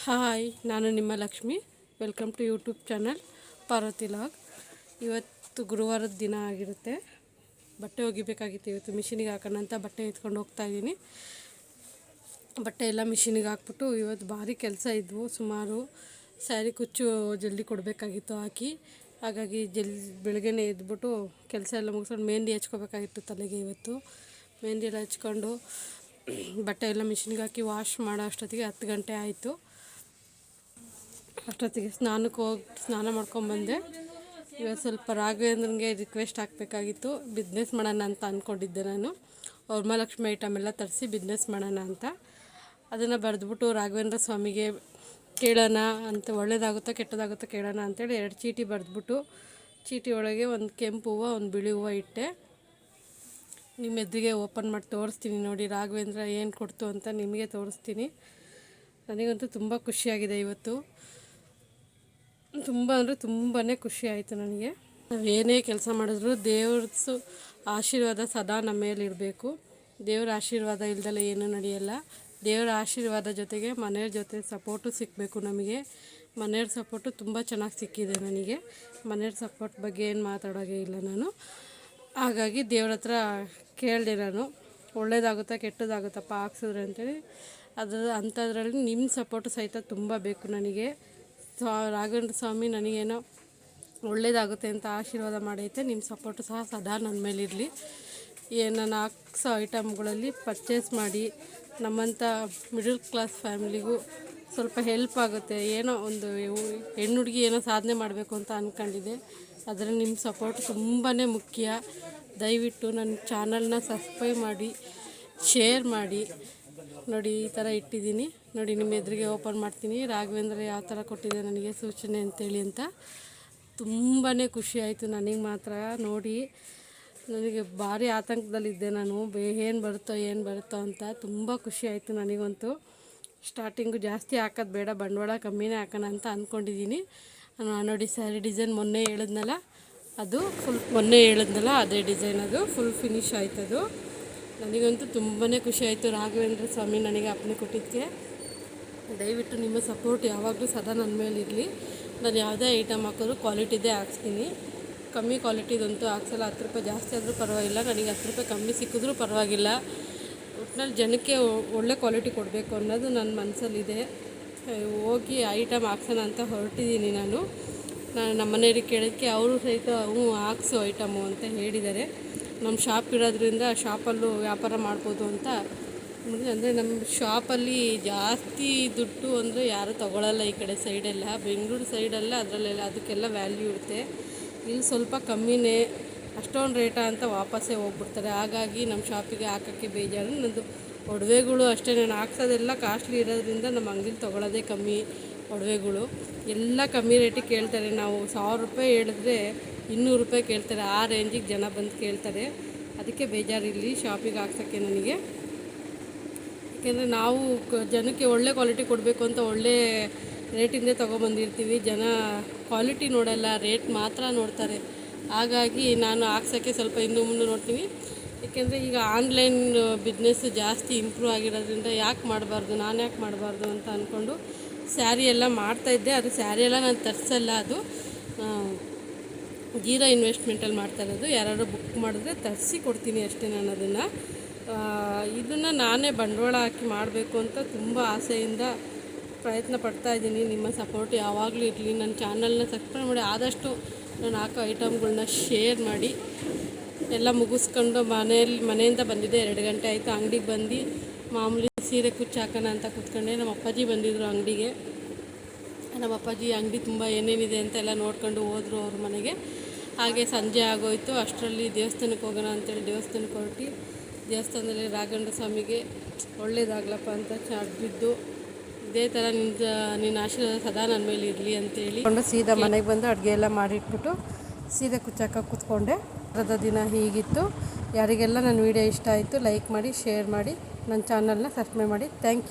Hi, ನಾನು ನಿಮ್ಮ Lakshmi. Welcome to YouTube channel Parvathi log. ಇವತ್ತು ಗುರುವಾರದ ದಿನ ಆಗಿರುತ್ತೆ. ಬಟ್ಟೆ ಒಗಿಬೇಕಾಗಿತ್ತು. ಇವತ್ತು ಮಿಷಿನಿಗೆ ಹಾಕೋಣ ಅಂತ ಬಟ್ಟೆ ಎತ್ಕೊಂಡು ಹೋಗ್ತಾಯಿದ್ದೀನಿ. ಬಟ್ಟೆ ಎಲ್ಲ ಮಿಷಿನಿಗೆ ಹಾಕ್ಬಿಟ್ಟು ಇವತ್ತು ಭಾರಿ ಕೆಲಸ ಇದ್ವು. ಸುಮಾರು ಸ್ಯಾರಿ ಕುಚ್ಚು ಜಲ್ದಿ ಕೊಡಬೇಕಾಗಿತ್ತು ಹಾಕಿ. ಹಾಗಾಗಿ ಬೆಳಗ್ಗೆನೇ ಎದ್ಬಿಟ್ಟು ಕೆಲಸ ಎಲ್ಲ ಮುಗಿಸ್ಕೊಂಡು ಮೆಹಂದಿ ಹಚ್ಕೋಬೇಕಾಗಿತ್ತು ತಲೆಗೆ. ಇವತ್ತು ಮೆಹಂದಿ ಎಲ್ಲ ಹಚ್ಕೊಂಡು ಬಟ್ಟೆ ಎಲ್ಲ ಮಿಷಿನ್ಗೆ ಹಾಕಿ ವಾಶ್ ಮಾಡೋ ಅಷ್ಟೊತ್ತಿಗೆ 10 ಗಂಟೆ ಆಯಿತು. ಅಷ್ಟೊತ್ತಿಗೆ ಸ್ನಾನಕ್ಕೆ ಹೋಗಿ ಸ್ನಾನ ಮಾಡ್ಕೊಂಬಂದೆ. ಇವತ್ತು ಸ್ವಲ್ಪ ರಾಘವೇಂದ್ರನಿಗೆ ರಿಕ್ವೆಸ್ಟ್ ಹಾಕಬೇಕಾಗಿತ್ತು. ಬಿಸ್ನೆಸ್ ಮಾಡೋಣ ಅಂತ ಅಂದ್ಕೊಂಡಿದ್ದೆ ನಾನು. ವರಮಹಾಲಕ್ಷ್ಮಿ ಐಟಮ್ ಎಲ್ಲ ತರಿಸಿ ಬಿಸ್ನೆಸ್ ಮಾಡೋಣ ಅಂತ. ಅದನ್ನು ಬರೆದ್ಬಿಟ್ಟು ರಾಘವೇಂದ್ರ ಸ್ವಾಮಿಗೆ ಕೇಳೋಣ ಅಂತ, ಒಳ್ಳೇದಾಗುತ್ತೋ ಕೆಟ್ಟದಾಗುತ್ತೋ ಕೇಳೋಣ ಅಂತೇಳಿ 2 ಚೀಟಿ ಬರೆದ್ಬಿಟ್ಟು ಚೀಟಿ ಒಳಗೆ ಒಂದು ಕೆಂಪು ಹೂವು ಒಂದು ಬಿಳಿ ಹೂವು ಇಟ್ಟೆ. ನಿಮ್ಮ ಎದುರಿಗೆ ಓಪನ್ ಮಾಡಿ ತೋರಿಸ್ತೀನಿ ನೋಡಿ ರಾಘವೇಂದ್ರ ಏನು ಕೊಡ್ತು ಅಂತ ನಿಮಗೆ ತೋರಿಸ್ತೀನಿ. ನನಗಂತೂ ತುಂಬ ಖುಷಿಯಾಗಿದೆ ಇವತ್ತು. ತುಂಬ ಅಂದರೆ ತುಂಬಾ ಖುಷಿ ಆಯಿತು ನನಗೆ. ನಾವು ಏನೇ ಕೆಲಸ ಮಾಡಿದ್ರು ದೇವ್ರದ್ದು ಆಶೀರ್ವಾದ ಸದಾ ನಮ್ಮ ಮೇಲೆ ಇರಬೇಕು. ದೇವರ ಆಶೀರ್ವಾದ ಇಲ್ದಲೆ ಏನೂ ನಡೆಯಲ್ಲ. ದೇವರ ಆಶೀರ್ವಾದ ಜೊತೆಗೆ ಮನೆಯವ್ರ ಜೊತೆ ಸಪೋರ್ಟು ಸಿಕ್ಕಬೇಕು ನಮಗೆ. ಮನೆಯವ್ರ ಸಪೋರ್ಟು ತುಂಬ ಚೆನ್ನಾಗಿ ಸಿಕ್ಕಿದೆ ನನಗೆ. ಮನೆಯವ್ರ ಸಪೋರ್ಟ್ ಬಗ್ಗೆ ಏನು ಮಾತಾಡೋಂಗೇ ಇಲ್ಲ ನಾನು. ಹಾಗಾಗಿ ದೇವ್ರ ಹತ್ರ ಕೇಳಿದೆ ನಾನು, ಒಳ್ಳೇದಾಗುತ್ತಾ ಕೆಟ್ಟದಾಗುತ್ತಪ್ಪ ಹಾಕ್ಸಿದ್ರೆ ಅಂತೇಳಿ. ಅಂಥದ್ರಲ್ಲಿ ನಿಮ್ಮ ಸಪೋರ್ಟು ಸಹಿತ ತುಂಬ ಬೇಕು ನನಗೆ. ರಾಘವೇಂದ್ರ ಸ್ವಾಮಿ ನನಗೇನೋ ಒಳ್ಳೇದಾಗುತ್ತೆ ಅಂತ ಆಶೀರ್ವಾದ ಮಾಡೈತೆ. ನಿಮ್ಮ ಸಪೋರ್ಟು ಸಹ ಸದಾ ನನ್ನ ಮೇಲಿರಲಿ. ನಾನು ಹಾಕ್ಸೋ ಐಟಮ್ಗಳಲ್ಲಿ ಪರ್ಚೇಸ್ ಮಾಡಿ ನಮ್ಮಂಥ ಮಿಡಲ್ ಕ್ಲಾಸ್ ಫ್ಯಾಮಿಲಿಗೂ ಸ್ವಲ್ಪ ಹೆಲ್ಪ್ ಆಗುತ್ತೆ. ಏನೋ ಒಂದು ಹೆಣ್ಣು ಹುಡುಗಿ ಏನೋ ಸಾಧನೆ ಮಾಡಬೇಕು ಅಂತ ಅಂದ್ಕೊಂಡಿದ್ದೆ. ಅದರಲ್ಲಿ ನಿಮ್ಮ ಸಪೋರ್ಟ್ ತುಂಬಾ ಮುಖ್ಯ. ದಯವಿಟ್ಟು ನನ್ನ ಚಾನಲ್ನ ಸಬ್ಸ್ಕ್ರೈಬ್ ಮಾಡಿ, ಶೇರ್ ಮಾಡಿ. ನೋಡಿ ಈ ಥರ ಇಟ್ಟಿದ್ದೀನಿ ನೋಡಿ, ನಿಮ್ಮ ಎದುರಿಗೆ ಓಪನ್ ಮಾಡ್ತೀನಿ. ರಾಘವೇಂದ್ರ ಯಾವ ಥರ ಕೊಟ್ಟಿದೆ ನನಗೆ ಸೂಚನೆ ಅಂತೇಳಿ ಅಂತ. ತುಂಬಾ ಖುಷಿ ಆಯಿತು ನನಗೆ ಮಾತ್ರ ನೋಡಿ. ನನಗೆ ಭಾರಿ ಆತಂಕದಲ್ಲಿದ್ದೆ ನಾನು, ಏನು ಬರುತ್ತೋ ಅಂತ. ತುಂಬ ಖುಷಿ ಆಯಿತು ನನಗಂತೂ. ಸ್ಟಾರ್ಟಿಂಗು ಜಾಸ್ತಿ ಹಾಕೋದು ಬೇಡ, ಬಂಡವಾಳ ಕಮ್ಮಿನೇ ಹಾಕೋಣ ಅಂತ ಅಂದ್ಕೊಂಡಿದ್ದೀನಿ. ನೋಡಿ ಸ್ಯಾರಿ ಡಿಸೈನ್ ಮೊನ್ನೆ ಹೇಳಿದ್ನಲ್ಲ ಅದೇ ಡಿಸೈನ್. ಅದು ಫುಲ್ ಫಿನಿಶ್ ಆಯ್ತದು. ನನಗಂತೂ ತುಂಬಾ ಖುಷಿ ಆಯಿತು ರಾಘವೇಂದ್ರ ಸ್ವಾಮಿ ನನಗೆ ಅಪ್ಪಣೆ ಕೊಟ್ಟಿದ್ದಕ್ಕೆ. ದಯವಿಟ್ಟು ನಿಮ್ಮ ಸಪೋರ್ಟ್ ಯಾವಾಗಲೂ ಸದಾ ನನ್ನ ಮೇಲೆ ಇರಲಿ. ನಾನು ಯಾವುದೇ ಐಟಮ್ ಹಾಕಿದ್ರು ಕ್ವಾಲಿಟಿದೇ ಹಾಕ್ಸ್ತೀನಿ. ಕಮ್ಮಿ ಕ್ವಾಲಿಟಿದಂತೂ ಹಾಕ್ಸಲ್ಲ. 10 ರೂಪಾಯಿ ಜಾಸ್ತಿ ಆದರೂ ಪರವಾಗಿಲ್ಲ, ನನಗೆ 10 ರೂಪಾಯಿ ಕಮ್ಮಿ ಸಿಕ್ಕಿದ್ರೂ ಪರವಾಗಿಲ್ಲ. ಒಟ್ಟಿನಲ್ಲಿ ಜನಕ್ಕೆ ಒಳ್ಳೆ ಕ್ವಾಲಿಟಿ ಕೊಡಬೇಕು ಅನ್ನೋದು ನನ್ನ ಮನಸ್ಸಲ್ಲಿದೆ. ಹೋಗಿ ಐಟಮ್ ಹಾಕ್ಸೋಣ ಅಂತ ಹೊರಟಿದ್ದೀನಿ ನಾನು. ನಮ್ಮ ಮನೆಯವ್ರಿಗೆ ಕೇಳೋಕ್ಕೆ ಅವರು ಸಹಿತ ಹಾಕ್ಸೋ ಐಟಮು ಅಂತ ಹೇಳಿದ್ದಾರೆ. ನಮ್ಮ ಶಾಪ್ ಇರೋದ್ರಿಂದ ಶಾಪಲ್ಲೂ ವ್ಯಾಪಾರ ಮಾಡ್ಬೋದು ಅಂತ. ಅಂದರೆ ನಮ್ಮ ಶಾಪಲ್ಲಿ ಜಾಸ್ತಿ ದುಡ್ಡು ಅಂದರೆ ಯಾರೂ ತೊಗೊಳ್ಳಲ್ಲ. ಈ ಕಡೆ ಸೈಡೆಲ್ಲ, ಬೆಂಗಳೂರು ಸೈಡೆಲ್ಲ ಅದರಲ್ಲೆಲ್ಲ ಅದಕ್ಕೆಲ್ಲ ವ್ಯಾಲ್ಯೂ ಇರುತ್ತೆ. ಇಲ್ಲಿ ಸ್ವಲ್ಪ ಕಮ್ಮಿನೇ, ಅಷ್ಟೊಂದು ರೇಟಾ ಅಂತ ವಾಪಸ್ಸೇ ಹೋಗ್ಬಿಡ್ತಾರೆ. ಹಾಗಾಗಿ ನಮ್ಮ ಶಾಪಿಗೆ ಹಾಕೋಕ್ಕೆ ಬೇಜಾರು. ನನ್ನದು ಒಡವೆಗಳು ಅಷ್ಟೇ, ನಾನು ಹಾಕ್ಸೋದೆಲ್ಲ ಕಾಸ್ಟ್ಲಿ ಇರೋದ್ರಿಂದ ನಮ್ಮ ಅಂಗಡಿಲಿ ತೊಗೊಳ್ಳೋದೇ ಕಮ್ಮಿ. ಒಡವೆಗಳು ಎಲ್ಲ ಕಮ್ಮಿ ರೇಟಿಗೆ ಕೇಳ್ತಾರೆ. ನಾವು 1000 ರೂಪಾಯಿ ಹೇಳಿದ್ರೆ 200 ರೂಪಾಯಿ ಕೇಳ್ತಾರೆ. ಆ ರೇಂಜಿಗೆ ಜನ ಬಂದು ಕೇಳ್ತಾರೆ. ಅದಕ್ಕೆ ಬೇಜಾರಿಲ್ಲಿ ಶಾಪಿಗೆ ಹಾಕ್ಸೋಕ್ಕೆ ನನಗೆ. ಯಾಕೆಂದರೆ ನಾವು ಜನಕ್ಕೆ ಒಳ್ಳೆ ಕ್ವಾಲಿಟಿ ಕೊಡಬೇಕು ಅಂತ ಒಳ್ಳೆ ರೇಟಿಂದೇ ತೊಗೊಬಂದಿರ್ತೀವಿ. ಜನ ಕ್ವಾಲಿಟಿ ನೋಡಲ್ಲ, ರೇಟ್ ಮಾತ್ರ ನೋಡ್ತಾರೆ. ಹಾಗಾಗಿ ನಾನು ಹಾಕ್ಸೋಕ್ಕೆ ಸ್ವಲ್ಪ ಹಿಂದೆ ಮುಂದೆ ನೋಡ್ತೀನಿ. ಏಕೆಂದರೆ ಈಗ ಆನ್ಲೈನ್ ಬಿಸ್ನೆಸ್ ಜಾಸ್ತಿ ಇಂಪ್ರೂವ್ ಆಗಿರೋದ್ರಿಂದ ಯಾಕೆ ಮಾಡಬಾರ್ದು ಅಂತ ಅಂದ್ಕೊಂಡು ಸ್ಯಾರಿ ಎಲ್ಲ ಮಾಡ್ತಾಯಿದ್ದೆ. ಅದು ಸ್ಯಾರಿ ಎಲ್ಲ ನಾನು ತರಿಸಲ್ಲ, ಅದು ಜೀರೋ ಇನ್ವೆಸ್ಟ್ಮೆಂಟಲ್ಲಿ ಮಾಡ್ತಾಯಿರೋದು. ಯಾರಾದರೂ ಬುಕ್ ಮಾಡಿದ್ರೆ ತರಿಸಿ ಕೊಡ್ತೀನಿ ಅಷ್ಟೇ. ನಾನು ಇದನ್ನು ನಾನೇ ಬಂಡವಾಳ ಹಾಕಿ ಮಾಡಬೇಕು ಅಂತ ತುಂಬ ಆಸೆಯಿಂದ ಪ್ರಯತ್ನ ಪಡ್ತಾಯಿದ್ದೀನಿ. ನಿಮ್ಮ ಸಪೋರ್ಟ್ ಯಾವಾಗಲೂ ಇರಲಿ. ನನ್ನ ಚಾನಲ್ನ ಸಬ್ಸ್ಕ್ರೈಬ್ ಮಾಡಿ, ಆದಷ್ಟು ನಾನು ಹಾಕೋ ಐಟಮ್ಗಳನ್ನ ಶೇರ್ ಮಾಡಿ. ಎಲ್ಲ ಮುಗಿಸ್ಕೊಂಡು ಮನೆಯಿಂದ ಬಂದಿದ್ದೆ. 2 ಗಂಟೆ ಆಯಿತು. ಅಂಗಡಿಗೆ ಬಂದು ಮಾಮೂಲಿ ಸೀರೆ ಕುಚ್ಚು ಹಾಕೋಣ ಅಂತ ಕೂತ್ಕೊಂಡೆ. ನಮ್ಮ ಅಪ್ಪಾಜಿ ಬಂದಿದ್ದರು ಅಂಗಡಿಗೆ. ನಮ್ಮ ಅಪ್ಪಾಜಿ ಅಂಗಡಿ ತುಂಬ ಏನೇನಿದೆ ಅಂತ ಎಲ್ಲ ನೋಡ್ಕೊಂಡು ಹೋದರು ಅವ್ರ ಮನೆಗೆ. ಹಾಗೆ ಸಂಜೆ ಆಗೋಯಿತು. ಅಷ್ಟರಲ್ಲಿ ದೇವಸ್ಥಾನಕ್ಕೆ ಹೋಗೋಣ ಅಂತೇಳಿ ದೇವಸ್ಥಾನಕ್ಕೆ ಹೊರಟಿ, ದೇವಸ್ಥಾನದಲ್ಲಿ ರಾಘವೇಂದ್ರ ಸ್ವಾಮಿಗೆ ಒಳ್ಳೇದಾಗ್ಲಪ್ಪ ಅಂತ ಬಿದ್ದು, ಇದೇ ಥರ ನಿನ್ನ ಆಶೀರ್ವಾದ ಸದಾ ನನ್ನ ಮೇಲೆ ಇರಲಿ ಅಂತೇಳಿ ಸೀದಾ ಮನೆಗೆ ಬಂದು ಅಡುಗೆ ಎಲ್ಲ ಮಾಡಿಟ್ಬಿಟ್ಟು ಸೀದಾ ಕುಚ್ಚಾಕ ಕೂತ್ಕೊಂಡೆ. ಅರ್ಧ ದಿನ ಹೀಗಿತ್ತು. ಯಾರಿಗೆಲ್ಲ ನನ್ನ ವೀಡಿಯೋ ಇಷ್ಟ ಆಯಿತು ಲೈಕ್ ಮಾಡಿ, ಶೇರ್ ಮಾಡಿ, ನನ್ನ ಚಾನಲ್ನ ಸಬ್ಸ್ಕ್ರೈಬ್ ಮಾಡಿ. Thank you.